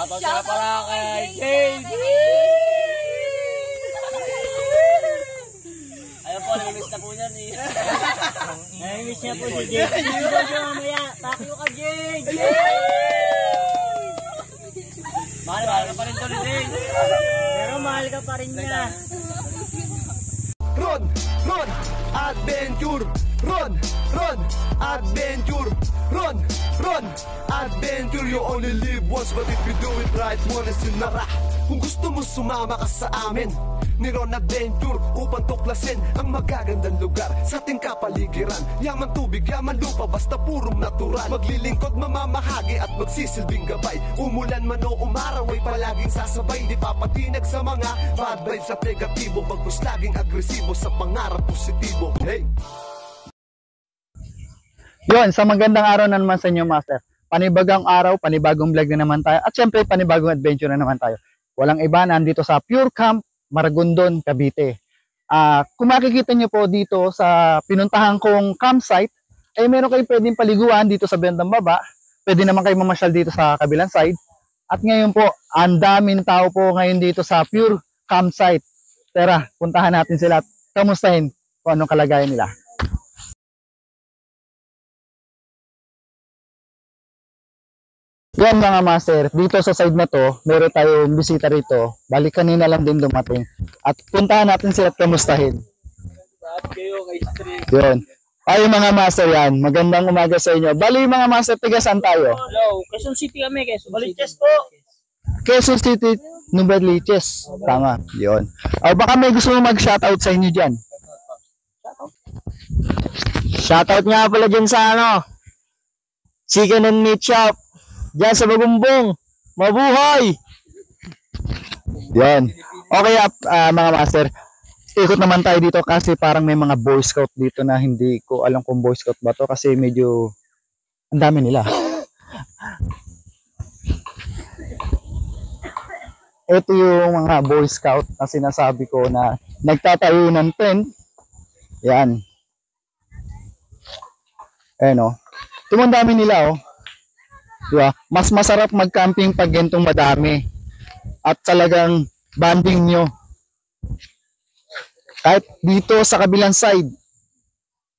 Shoutout nga pala kay JJ! Ayun po, namiss na po niyan eh. Namiss niya po si JJ. Hindi siya mamaya. Takyo ka, JJ! Mahal ka pa rin to ni JJ. Pero mahal ka pa rin niya. Ron Adventure. Ron Adventure. Ron Adventure. You only live once, but if you do it right, one is enough. Kung gusto mo sumama ka sa amin ni Ron Adventure upang tuklasin ang magagandang lugar sa ating kapaligiran. Yaman tubig, yaman lupa, basta purong natural. Maglilingkod, mamamahagi at magsisilbing gabay. Umulan man o umaraw ay palaging sasabay. Di papatinag sa mga bad vibes at negatibo, bagkus laging agresibo sa pangarap positibo. Hey! Yun, sa magandang araw na naman sa inyo, Master. Panibagong araw, panibagong vlog na naman tayo. At syempre, panibagong adventure na naman tayo. Walang iba, nandito sa Pure Camp, Maragondon, Cavite. Kung makikita nyo po dito sa pinuntahan kong campsite, ay meron kayo pwedeng paliguan dito sa bandang baba. Pwede naman kayo mamasyal dito sa kabilang side. At ngayon po, ang daming tao po ngayon dito sa Pure Campsite. Tara, puntahan natin sila at kamustahin kung anong kalagayan nila. Yan mga master, dito sa side na to, meron tayong bisita rito. Balik kanina lang din dumating. At puntahan natin sila at kamustahin. Yun. Ay mga master yan, magandang umaga sa inyo. Bali mga master, tiga saan tayo? Hello, Quezon City kami, Quezon City po. Quezon City, Novaliches. Tama, yun. O baka may gusto mo mag-shoutout sa inyo dyan. Shoutout nga pala dyan sa Chicken and Meat Shop. Diyan sa Bagumbong. Mabuhay! Yan. Okay, mga master. Ikot naman tayo dito kasi parang may mga Boy Scout dito na hindi ko alam kung Boy Scout ba to kasi medyo ang dami nila. Ito yung mga Boy Scout na sinasabi ko na nagtatayo ng tent. Yan. Ayan o. Tumang dami nila o. Diba? Mas masarap mag-camping pag gantong madami at talagang banding nyo. Kahit dito sa kabilang side,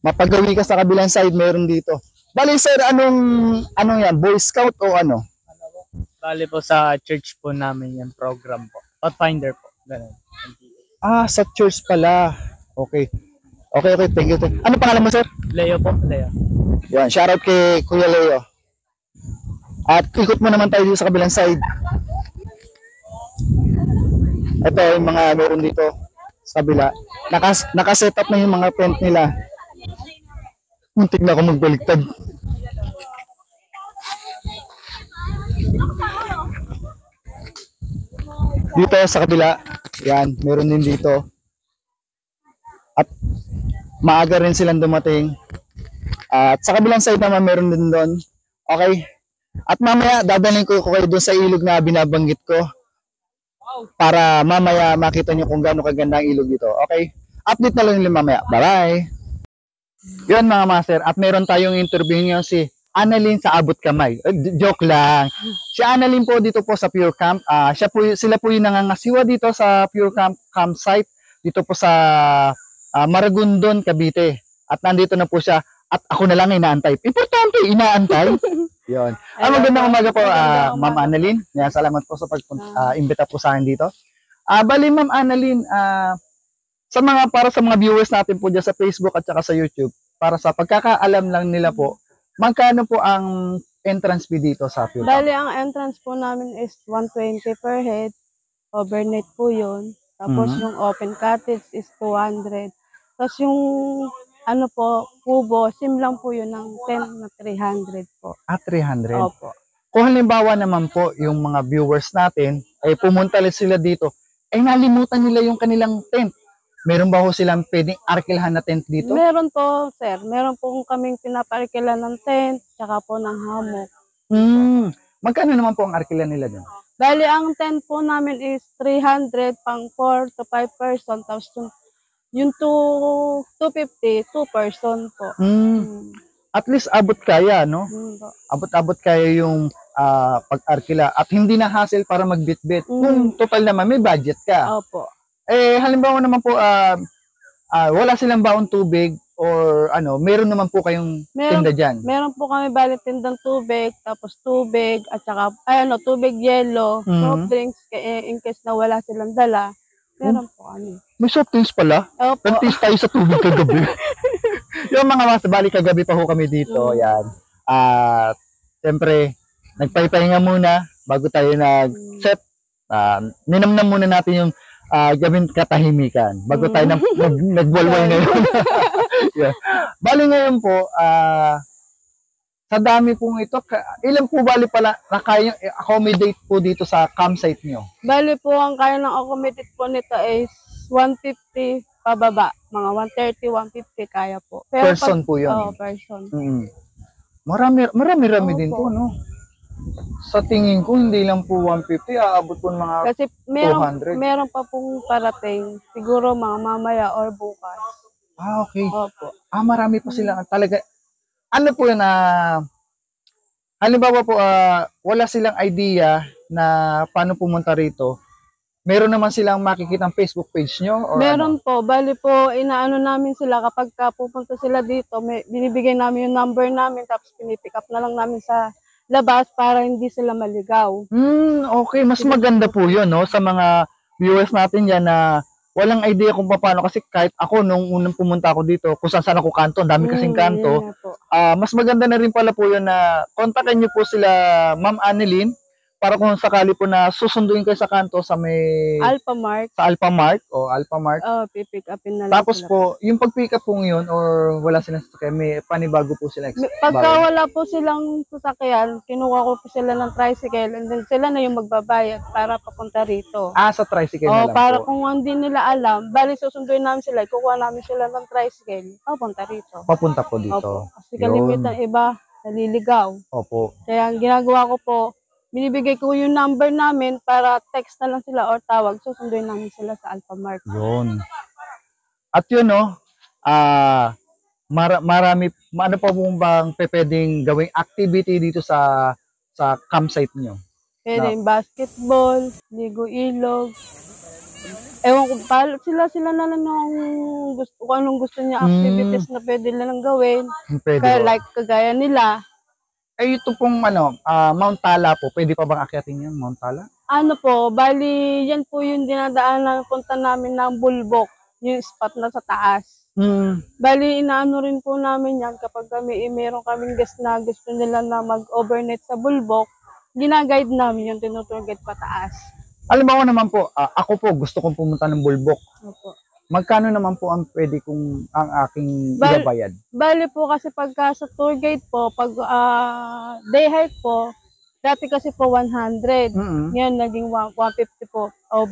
mapagawi ka sa kabilang side, meron dito. Bali sir, anong yan? Boy Scout o ano? Bali po sa church po namin yung program po. Pathfinder po. Ganun. Sa church pala. Okay. Okay, thank you. Ano pangalan mo sir? Leo po, Leo. Yan, shoutout kay Kuya Leo. At ikot mo naman tayo dito sa kabilang side. Ito yung mga meron dito sa kabila. Nakaset up na yung mga tent nila. Muntik na ako magbaliktad. Dito sa kabila, yan, meron din dito. At maaga rin silang dumating. At sa kabilang side naman meron din doon. Okay. At mamaya dadalhin ko kayo doon sa ilog na binabanggit ko para mamaya makita nyo kung gaano kaganda ang ilog dito. Okay? Update na lang nila mamaya. Bye-bye! Yun mga master, at meron tayong interview nyo si Annalyn sa Abot Kamay. Joke lang. Si Annalyn po dito po sa Pure Camp. Sila po yung nangangasiwa dito sa Pure Camp campsite dito po sa Maragondon, Cavite. At nandito na po siya. At ako na lang inaantay. Importante, inaantay. Yun. Magandang umaga po, Ma'am Annalyn. Yan, salamat po sa pag-imbita po sa akin dito. Bali, Ma'am Annalyn, para sa mga viewers natin po dyan sa Facebook at saka sa YouTube, para sa pagkakaalam lang nila po, magkano po ang entrance fee dito sa Pure Camp? Bali, ang entrance po namin is 120 per head. Overnight po yun. Tapos yung open cottage is 200. Tapos yung kubo, sim lang po yun ng 10 na 300 po. 300? Opo. Kung halimbawa naman po, yung mga viewers natin, ay pumunta sila dito, ay nalimutan nila yung kanilang tent. Meron ba ho silang pwedeng arkilahan na tent dito? Meron po, sir. Meron po kaming pinaparkilan ng tent, tsaka po ng hammock. Magkano naman po ang arkilan nila dyan? Bali, ang tent po namin is 300 pang 4 to 5 person. Tapos yung 250, 2 person po. at least abot kaya, no? Po. Abot-abot kaya yung pag-arkila at hindi na hassle para magbitbit. Kung total naman may budget ka. Opo. Halimbawa naman po wala silang baon tubig or meron naman po kayong tinda diyan. Meron po kami bali tindang tubig, tapos tubig at saka tubig, yelo, soft drinks in case na wala silang dala. Meron po kami. May soft drinks pala. Opo. Nag-taste tayo sa tubig kagabi. Yung mga mas bali kagabi pa ho kami dito, yan. At siyempre, nagpahinga muna bago tayo nag-set. Ninamnam muna natin yung gawin katahimikan bago tayo nagwalwal ngayon. Yeah. Bali ngayon po, sa dami pong ito, ilan po bali pala na kayang accommodate po dito sa campsite nyo? Bali po, ang kaya ng accommodate po nito is 150 pababa. Mga 130, 150 kaya po. Pero Person po yun? Oo, person. Marami din Opo. po, no? Sa tingin ko, hindi lang po 150, aabot po ng mga Kasi 200. meron pa pong parating. Siguro mga mamaya or bukas. Okay. Opo. Marami pa sila talaga. Ano po yun halimbawa po, wala silang idea na paano pumunta rito. Meron naman silang makikitang Facebook page nyo? Or Meron po. Bali po, inaano namin sila kapag pupunta sila dito, binibigay namin yung number namin tapos pinipick up na lang namin sa labas para hindi sila maligaw. Okay. Mas maganda po yun, no? Sa mga viewers natin yan na walang idea kung paano. Kasi kahit ako, nung unang pumunta ako dito, kung saan ako kanto, ang dami kasing kanto. Mas maganda na rin pala po yun na kontakin nyo po sila Ma'am Annelyn para kung sakali po na susunduin kayo sa kanto sa may Alphamart. Sa Alphamart o Alphamart. Pipick upin na lang Tapos sila. po, yung pag-pick up po yun or wala silang sasakyan, may panibago po sila. Pagka wala po silang sasakyan, kinuha ko po sila ng tricycle and then sila na yung magbabayad para papunta rito. Sa tricycle na lang para po. kung hindi nila alam, bali susunduin namin sila, kukuha namin sila ng tricycle, papunta rito. Papunta po dito. Opo. Kasi kalimitan iba, naliligaw. Opo. Kaya ang ginagawa ko po, binibigay ko yung number namin para text na lang sila or tawag, susunduin namin sila sa Alphamart. Yun. At yun, no, marami, ano pa po bang pwedeng gawing activity dito sa campsite nyo? Pwede yung basketball, ligo ilog. Ewan ko, sila na lang kung anong gusto niya activities na pwede nilang gawin. Pwede. Like kagaya nila. Ito pong Mount Tala po, pwede pa bang akyatin yan, Mount Tala? Ano po, bali yan po yung dinadaanan punta namin ng Bulbok, yung spot na sa taas. Bali, inaano rin po namin yan kapag meron kaming guest na gusto nila na mag-overnight sa Bulbok, ginaguide namin yung tinutour guide pataas. Alam mo naman po, ako po gusto kong pumunta ng Bulbok. Opo. Magkano naman po ang pwede kong ang aking ibabayad? Bali po kasi pagka sa tour guide po, pag day hike po, dati kasi po 100. Ngayon naging 150 po of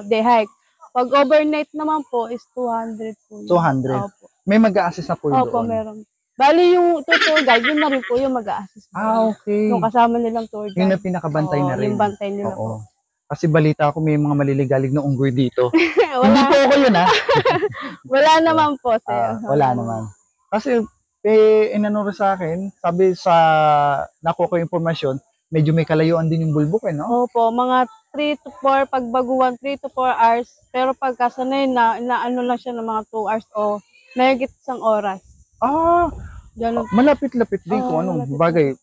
day hike. Pag overnight naman po is 200 po. 200. Opo. May mag-a-assist na po yun Opo, doon. meron. Bali yung tour guide, yun na rin po yung mag-a-assist. Okay. Yung kasama nilang tour guide. Yun ang pinakabantay na rin. Yung bantay nila po. Kasi balita ko may mga maliligalig na unggoy dito. Hindi Wala, po ako yun, ha? wala naman po, sir. Wala naman. Kasi, inanuro sa akin, sabi sa nakuha ko impormasyon, medyo may kalayuan din yung Bulbok, no? Opo, mga 3 to 4, pagbaguan, 3 to 4 hours. Pero pagkasanay na, inaano lang siya ng mga 2 hours o mahigit isang oras. Ganun. Malapit-lapit din kung anong bagay.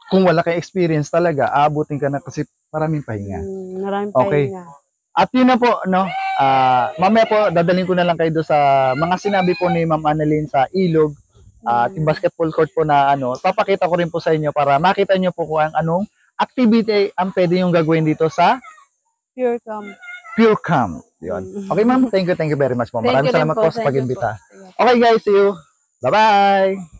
Kung wala kang experience talaga, aabutin ka na kasi maraming pahinga. Maraming Okay. pahinga. At yun na po, no? Mamaya po, dadalhin ko na lang kayo doon sa mga sinabi po ni Ma'am Annelyn sa ilog. At yung basketball court po na papakita ko rin po sa inyo para makita nyo po kung anong activity ang pwede yung gagawin dito sa Pure Camp. Pure Camp. Yun. Okay, ma'am. Thank you very much po. Maraming salamat po sa pag-imbita. Thank you po. Okay, guys. See you. Bye-bye.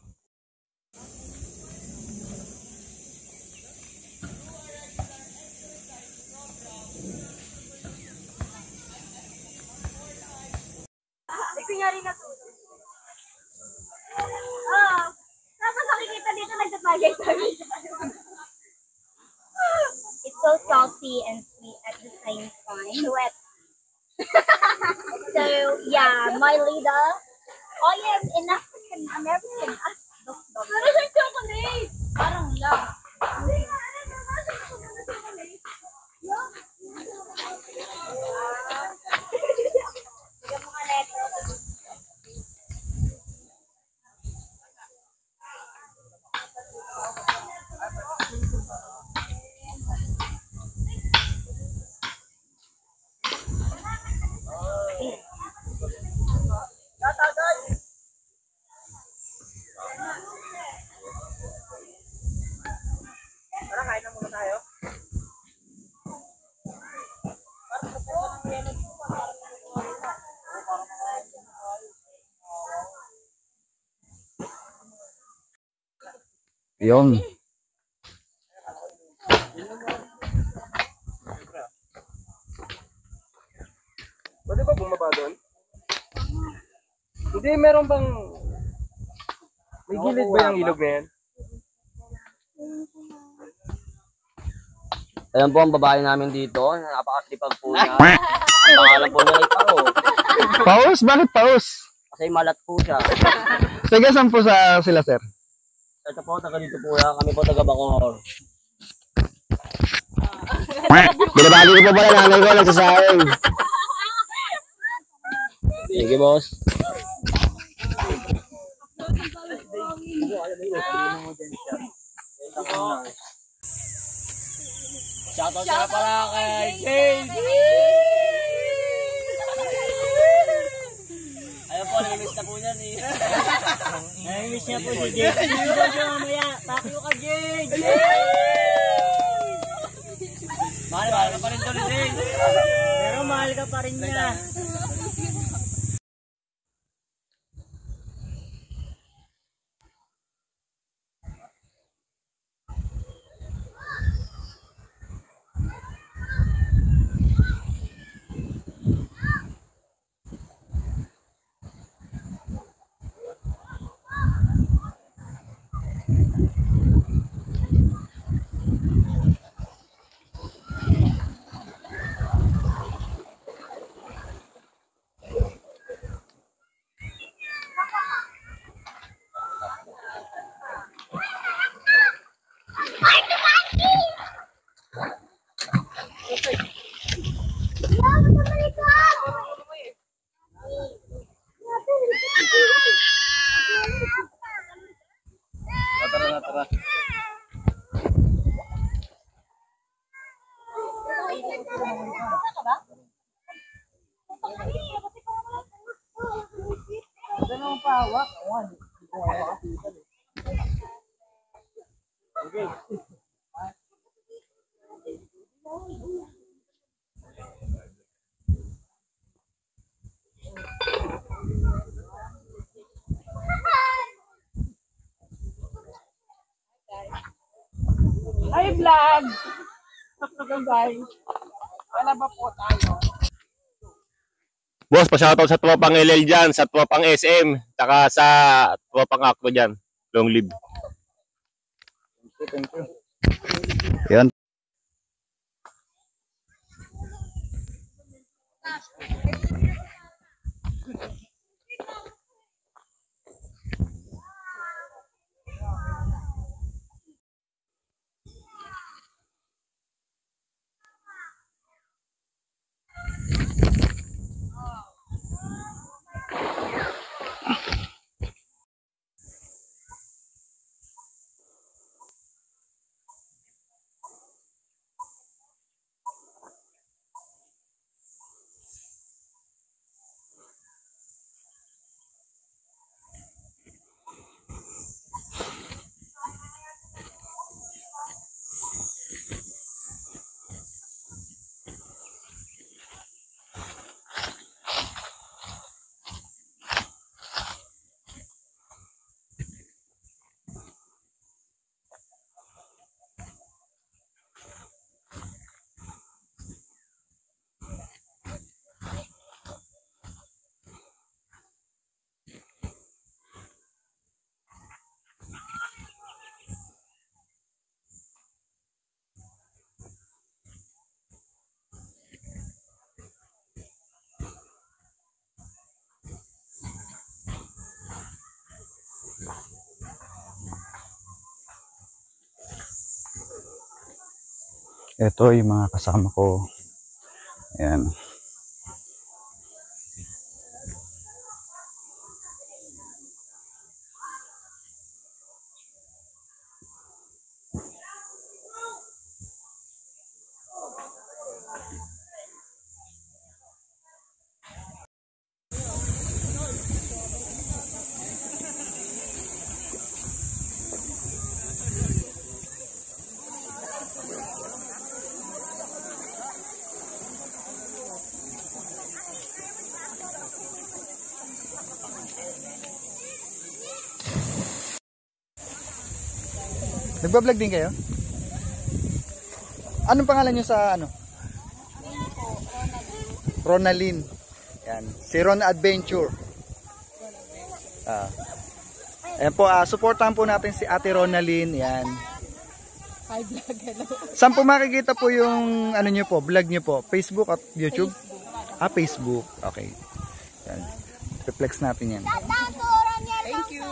Tapos nakikita dito nagtatagay-tagay. It's so salty and sweet at the same time. Wet. So, yeah, my leader, I am an African American. Yung. Pwede ba bumaba doon? Hindi, meron bang... May gilid ba yung ilog na yan? Ayan po ang babae namin dito. Napakasipag po niya. Ang pangalan po niya ay Pao. Paus? Bakit paus? Kasi malat po siya. Sige, saan po sila, sir? Ito po, taga dito po yan. Kami po taga Bacoor. Binabali ko pa pala nanay ko, nagsasayang. Sige, boss. Shoutout nga pala kay James! Ayun po, namimiss na po niyan eh. Namimiss niya po si James. Hindi po siya mamaya. Takyo ka, James! Mahal ka pa rin to ni James. Pero mahal ka pa rin niya. Hi, vlog! Guys, wala ba po tayo? Boss, pa-shoutout sa tropang LL dyan, sa tropang SM, saka sa tropang Akto dyan. Long live. Yan. Ito yung mga kasama ko. Ayan. Nagbablog din kayo? Anong pangalan nyo sa ano? Ronalyn. Yan. Si Ron Adventure. Ayan po, supportahan po natin si Ate Ronalyn. Yan. Saan po makikita po yung ano nyo po, vlog nyo po? Facebook at YouTube? Facebook. Okay. Yan. Reflex natin yan. Thank you.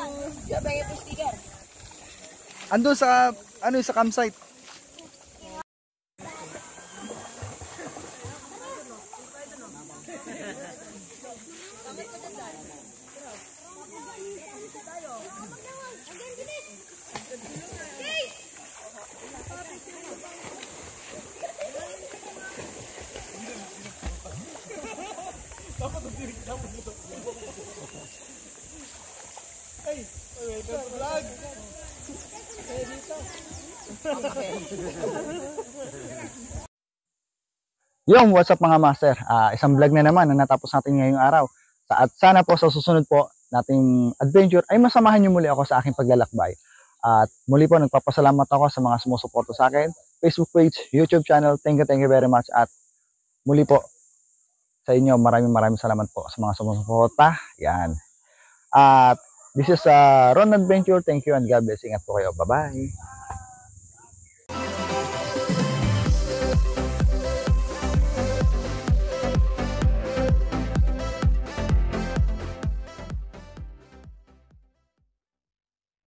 Ando sa ano sa campsite. Yung what's up mga master, isang vlog na naman na natapos natin ngayong araw. At sana po sa susunod po nating adventure ay masamahan niyo muli ako sa aking paglalakbay. At muli po nagpapasalamat ako sa mga sumusuporta sa akin, Facebook page, YouTube channel. Thank you very much. At muli po sa inyo, maraming salamat po sa mga sumusuporta. Yan. At this is Ron Adventure. Thank you and God bless. Ingat po kayo. Bye-bye.